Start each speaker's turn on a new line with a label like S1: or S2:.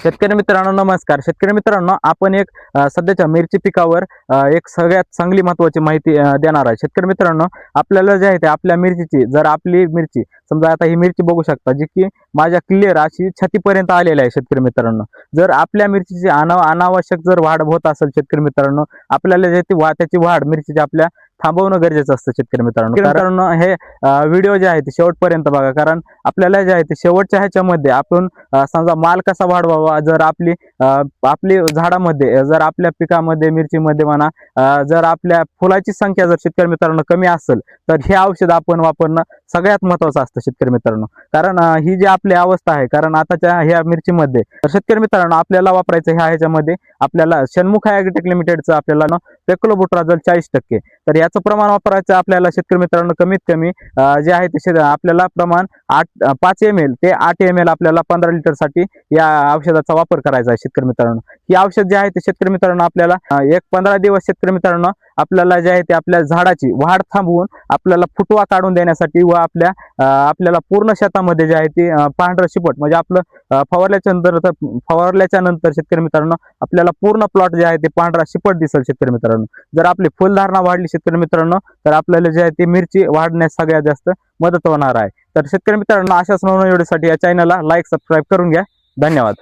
S1: शेतकरी मित्रांनो नमस्कार. शेतकरी मित्रांनो आपण एक सध्याच्या मिरची पिकावर एक सगळ्यात चांगली महत्त्वाची माहिती देणार आहे. शेतकरी मित्रांनो आपल्याला जे आहे ते आपल्या मिरचीची जर आपली मिरची समजा आता ही मिरची बघू शकता जी की माझ्या क्लिअर अशी छातीपर्यंत आलेली आहे. शेतकरी मित्रांनो जर आपल्या मिरचीची अनावश्यक जर वाढ होत असेल शेतकरी मित्रांनो आपल्याला जे ती त्याची वाढ मिरचीची आपल्या थांबवणं गरजेचं असतं शेतकरी मित्रांनो. कारण हे व्हिडिओ जे आहे ते शेवटपर्यंत बघा, कारण आपल्याला जे आहे ते शेवटच्या ह्याच्यामध्ये आपण समजा माल कसा वाढवावा जर आपली झाडामध्ये जर आपल्या पिकामध्ये मिरचीमध्ये म्हणा जर आपल्या फुलाची संख्या जर शेतकरी मित्रांनो कमी असेल तर हे औषध आपण वापरणं सगळ्यात महत्त्वाचं असतं शेतकरी मित्रांनो. कारण ही जी आपली अवस्था आहे, कारण आताच्या ह्या मिरचीमध्ये तर शेतकरी मित्रांनो आपल्याला वापरायचं ह्याच्यामध्ये आपल्याला षण्मुख ॲग्रोटेक लिमिटेडचं आपल्याला पेक्लोबुट्राझोल 40%. तर याचं प्रमाण वापरायचं आपल्याला शेतकरी मित्रांनो कमीत कमी जे आहे ते आपल्याला प्रमाण 5 ml ते 8 ml आपल्याला 15 लिटरसाठी या औषधाचा वापर करायचा आहे शेतकरी मित्रांनो. ही औषध जे आहे ते शेतकरी मित्रांनो आपल्याला एक 15 दिवस शेतकरी मित्रांनो आपल्याला जे आहे ते आपल्या झाडाची वाढ थांबवून आपल्याला फुटवा काढून देण्यासाठी व आपल्याला पूर्ण शेतामध्ये जे आहे ते पांढरं शिपट म्हणजे आपलं फवारल्याच्या नंतर शेतकरी मित्रांनो आपल्याला पूर्ण प्लॉट जे आहे ते पांढरा शिपट दिसेल शेतकरी मित्रांनो. जर आपली फुलधारणा वाढली शेतकरी मित्रांनो तर आपल्याला जे आहे ते मिरची वाढण्यास सगळ्यात जास्त मदत होणार आहे. तर शेतकरी मित्रांनो अशाच नवनवीन व्हिडिओसाठी या चॅनलला लाईक सबस्क्राईब करून घ्या. धन्यवाद.